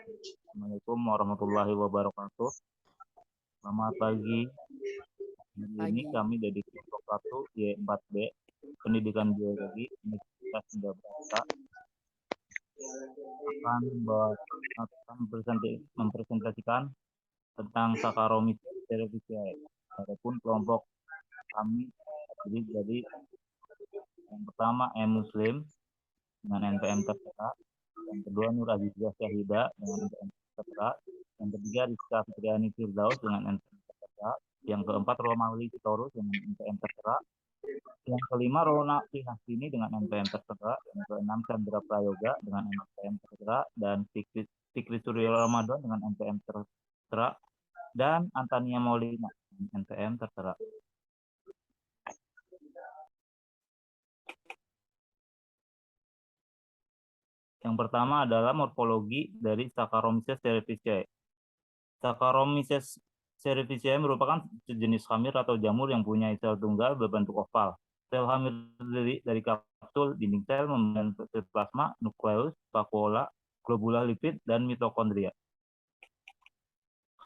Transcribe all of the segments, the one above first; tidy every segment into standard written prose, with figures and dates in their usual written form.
Assalamualaikum warahmatullahi wabarakatuh. Selamat pagi. Hari ini kami dari kelompok 1 Y4B Pendidikan Biologi Universitas Indonesia akan mempresentasikan tentang Saccharomyces cerevisiae. Adapun kelompok kami jadi yang pertama Muslim dengan NPM tertera, yang kedua Nur Azizah Syahida dengan NPM tertera, yang ketiga Rizka Fitriani Firdaus dengan NPM tertera, yang keempat Romawi Sitorus dengan NPM tertera, yang kelima Rona Prihastini dengan NPM tertera, yang keenam Chandra Prayoga dengan NPM tertera, dan Fikri Surya Ramadan dengan NPM tertera, dan Antania Maulina dengan NPM tertera. Yang pertama adalah morfologi dari Saccharomyces cerevisiae. Saccharomyces cerevisiae merupakan sejenis hamir atau jamur yang punya sel tunggal berbentuk oval. Sel hamir dari kapsul, dinding sel, membran plasma, nukleus, vakuola, globula lipid, dan mitokondria.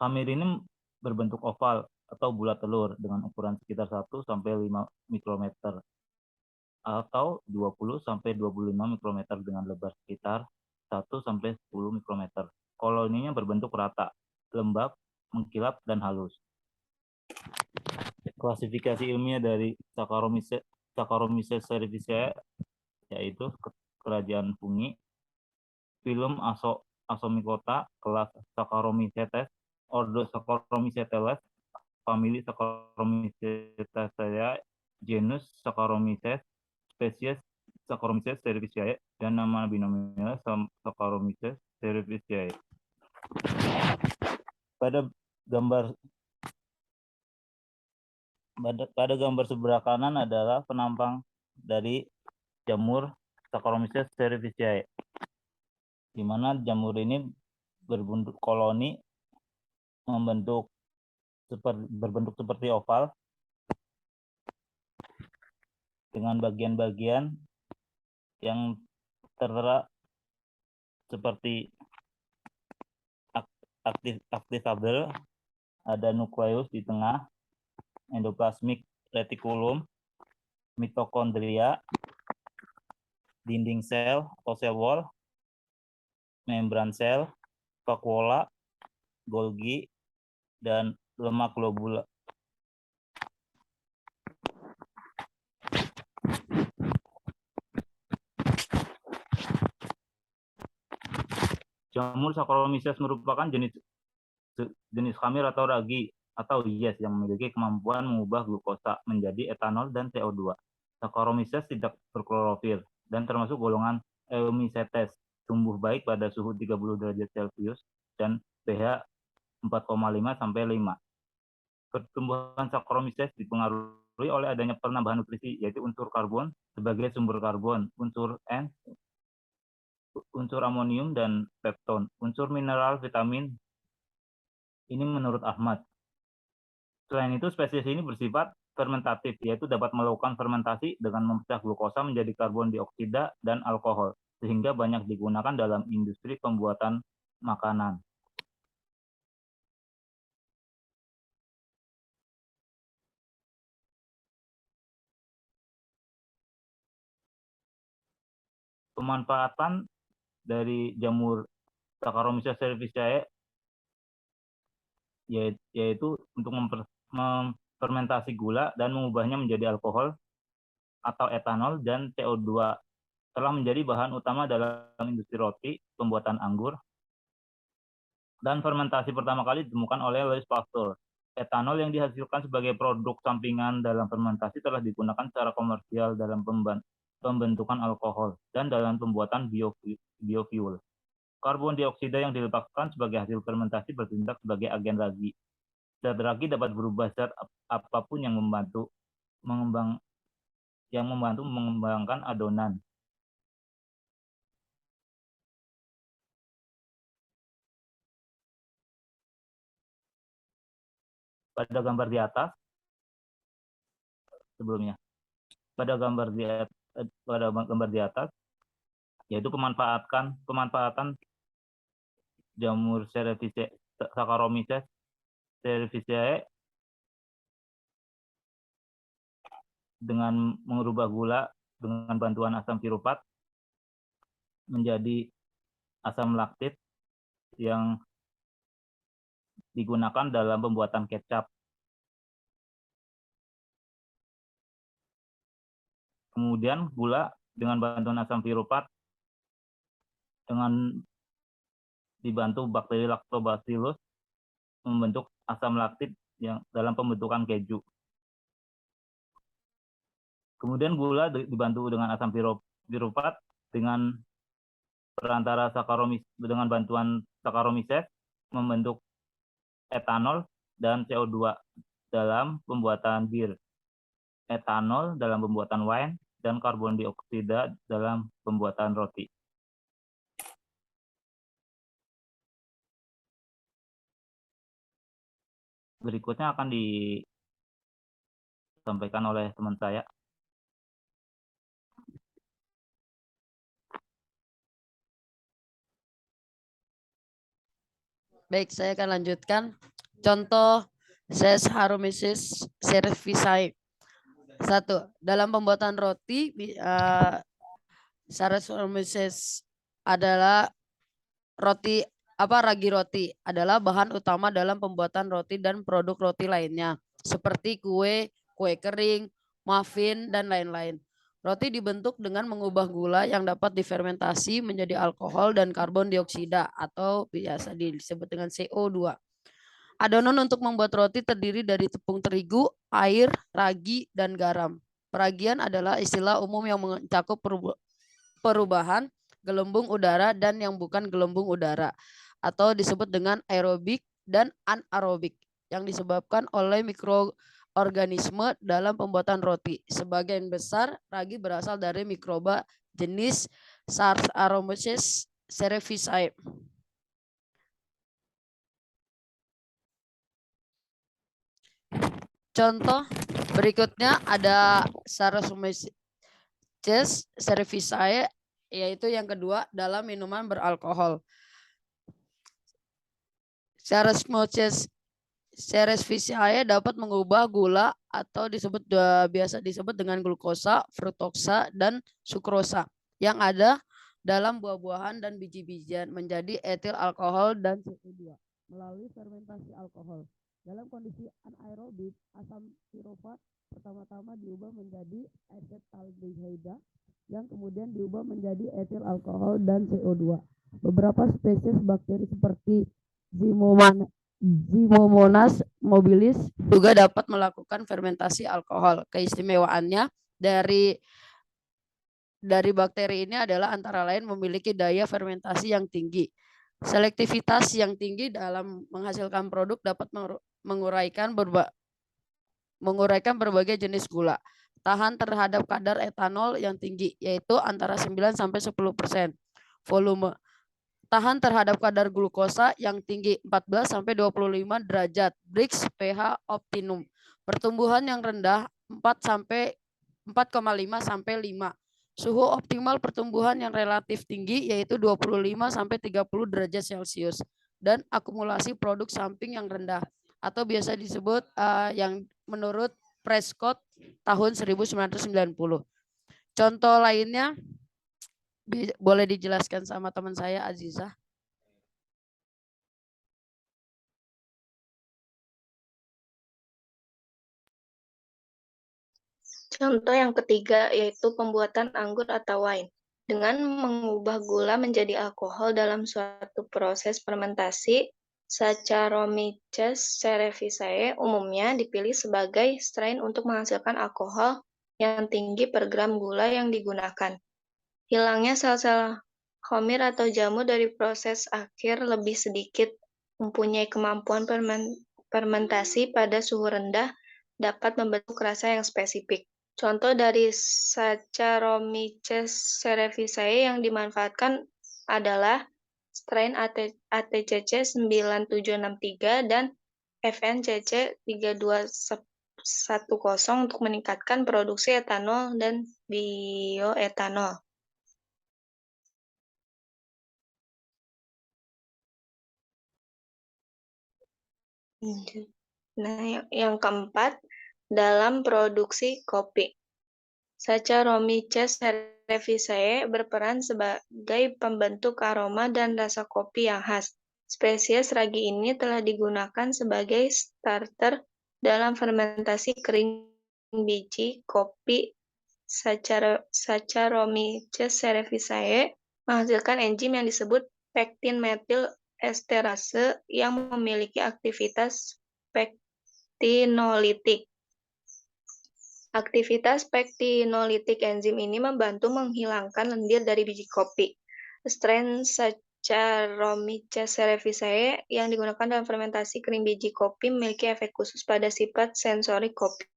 Hamir ini berbentuk oval atau bulat telur dengan ukuran sekitar 1-5 mikrometer atau 20-25 mikrometer dengan lebar sekitar 1-10 mikrometer. Koloninya berbentuk rata, lembab, mengkilap, dan halus. Klasifikasi ilmiah dari Saccharomyces cerevisiae yaitu kerajaan fungi, filum Asomycota, kelas Saccharomycetes, ordo Saccharomycetes, famili Saccharomycetaceae, genus Saccharomyces, spesies Saccharomyces cerevisiae, dan nama binomial Saccharomyces cerevisiae. Pada gambar sebelah kanan adalah penampang dari jamur Saccharomyces cerevisiae, di mana jamur ini berbentuk koloni berbentuk seperti oval dengan bagian-bagian yang tertera seperti aktifabel, ada nukleus di tengah, endoplasmic reticulum, mitokondria, dinding sel atau sel wall, membran sel, vakuola, Golgi, dan lemak globula. Jamur Saccharomyces merupakan jenis hamir atau ragi atau yes yang memiliki kemampuan mengubah glukosa menjadi etanol dan CO2. Saccharomyces tidak berklorofil dan termasuk golongan Eumycetes, tumbuh baik pada suhu 30 derajat Celcius dan pH 4,5-5. Pertumbuhan Saccharomyces dipengaruhi oleh adanya penambahan nutrisi, yaitu unsur karbon sebagai sumber karbon, unsur N, unsur amonium, dan pepton, unsur mineral, vitamin. Ini menurut Ahmad. Selain itu, spesies ini bersifat fermentatif, yaitu dapat melakukan fermentasi dengan memecah glukosa menjadi karbon dioksida dan alkohol, sehingga banyak digunakan dalam industri pembuatan makanan. Pemanfaatan dari jamur Saccharomyces cerevisiae yaitu untuk memfermentasi gula dan mengubahnya menjadi alkohol atau etanol dan CO2, telah menjadi bahan utama dalam industri roti, pembuatan anggur, dan fermentasi pertama kali ditemukan oleh Louis Pasteur. Etanol yang dihasilkan sebagai produk sampingan dalam fermentasi telah digunakan secara komersial dalam pembentukan alkohol dan dalam pembuatan biofuel. Karbon dioksida yang dilepaskan sebagai hasil fermentasi bertindak sebagai agen ragi. Zat ragi dapat berubah zat apapun yang membantu mengembangkan adonan. Pada gambar di atas, sebelumnya, pada gambar di atas, yaitu pemanfaatan jamur Saccharomyces cerevisiae dengan mengubah gula dengan bantuan asam piruvat menjadi asam laktit yang digunakan dalam pembuatan kecap. Kemudian gula dengan bantuan asam piruvat dengan dibantu bakteri Lactobacillus membentuk asam laktit yang dalam pembentukan keju. Kemudian gula dibantu dengan asam piruvat dengan perantara dengan bantuan Saccharomyces membentuk etanol dan CO2 dalam pembuatan bir, etanol dalam pembuatan wine, dan karbon dioksida dalam pembuatan roti. Berikutnya akan disampaikan oleh teman saya. Baik, saya akan lanjutkan. Contoh Saccharomyces cerevisiae. 1. Dalam pembuatan roti, Saccharomyces adalah ragi roti adalah bahan utama dalam pembuatan roti dan produk roti lainnya seperti kue kering, muffin, dan lain-lain. Roti dibentuk dengan mengubah gula yang dapat difermentasi menjadi alkohol dan karbon dioksida atau biasa disebut dengan CO2. Adonan untuk membuat roti terdiri dari tepung terigu, air, ragi, dan garam. Peragian adalah istilah umum yang mencakup perubahan gelembung udara dan yang bukan gelembung udara atau disebut dengan aerobik dan anaerobik yang disebabkan oleh mikroorganisme dalam pembuatan roti. Sebagian besar ragi berasal dari mikroba jenis Saccharomyces cerevisiae. Contoh berikutnya ada Saccharomyces cerevisiae, yaitu yang kedua dalam minuman beralkohol. Saccharomyces cerevisiae dapat mengubah gula atau biasa disebut dengan glukosa, fruktosa, dan sukrosa yang ada dalam buah-buahan dan biji-bijian menjadi etil alkohol dan CO2 melalui fermentasi alkohol. Dalam kondisi anaerobik, asam piruvat pertama-tama diubah menjadi asetaldehyde yang kemudian diubah menjadi etil alkohol dan CO2. Beberapa spesies bakteri seperti Ximomonas mobilis juga dapat melakukan fermentasi alkohol. Keistimewaannya dari bakteri ini adalah antara lain memiliki daya fermentasi yang tinggi, selektivitas yang tinggi dalam menghasilkan produk, dapat menguraikan berbagai jenis gula, tahan terhadap kadar etanol yang tinggi yaitu antara 9 sampai 10%, volume, tahan terhadap kadar glukosa yang tinggi 14 sampai 25 derajat Brix pH optimum, pertumbuhan yang rendah 4,5 sampai 5, suhu optimal pertumbuhan yang relatif tinggi yaitu 25 sampai 30 derajat Celcius, dan akumulasi produk samping yang rendah atau biasa disebut yang menurut Prescott tahun 1990. Contoh lainnya boleh dijelaskan sama teman saya Aziza. Contoh yang ketiga yaitu pembuatan anggur atau wine. Dengan mengubah gula menjadi alkohol dalam suatu proses fermentasi, Saccharomyces cerevisiae umumnya dipilih sebagai strain untuk menghasilkan alkohol yang tinggi per gram gula yang digunakan. Hilangnya sel-sel khomir atau jamur dari proses akhir lebih sedikit, mempunyai kemampuan fermentasi pada suhu rendah, dapat membentuk rasa yang spesifik. Contoh dari Saccharomyces cerevisiae yang dimanfaatkan adalah strain ATCC 9763 dan FNCC 3210 untuk meningkatkan produksi etanol dan bioetanol. Nah, yang keempat, dalam produksi kopi. Saccharomyces cerevisiae berperan sebagai pembentuk aroma dan rasa kopi yang khas. Spesies ragi ini telah digunakan sebagai starter dalam fermentasi kering biji kopi. Saccharomyces cerevisiae menghasilkan enzim yang disebut pektin metil esterase yang memiliki aktivitas pektinolitik. Aktivitas pektinolitik enzim ini membantu menghilangkan lendir dari biji kopi. Strain Saccharomyces cerevisiae yang digunakan dalam fermentasi kering biji kopi memiliki efek khusus pada sifat sensorik kopi.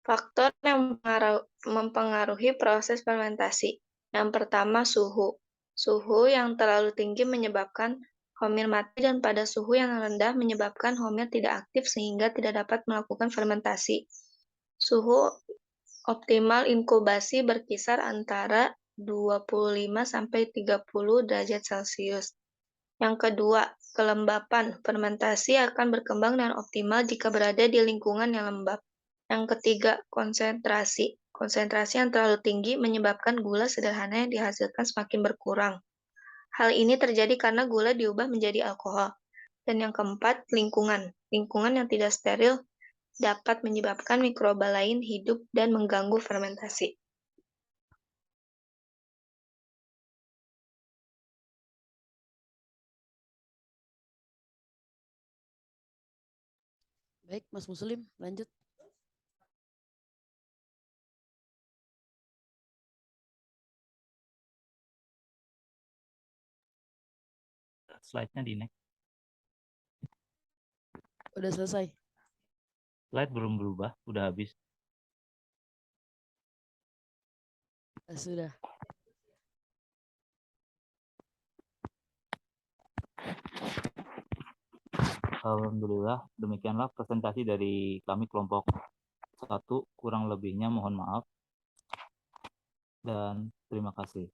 Faktor yang mempengaruhi proses fermentasi. Yang pertama, suhu. Suhu yang terlalu tinggi menyebabkan homir mati dan pada suhu yang rendah menyebabkan homir tidak aktif sehingga tidak dapat melakukan fermentasi. Suhu optimal inkubasi berkisar antara 25–30 derajat Celcius. Yang kedua, kelembapan. Fermentasi akan berkembang dengan optimal jika berada di lingkungan yang lembab. Yang ketiga, konsentrasi. Konsentrasi yang terlalu tinggi menyebabkan gula sederhana yang dihasilkan semakin berkurang. Hal ini terjadi karena gula diubah menjadi alkohol. Dan yang keempat, lingkungan. Lingkungan yang tidak steril dapat menyebabkan mikroba lain hidup dan mengganggu fermentasi. Baik, Mas Muslim, lanjut. Slide-nya di next. Udah selesai. Slide belum berubah, udah habis. Sudah. Alhamdulillah, demikianlah presentasi dari kami kelompok 1. Kurang lebihnya mohon maaf. Dan terima kasih.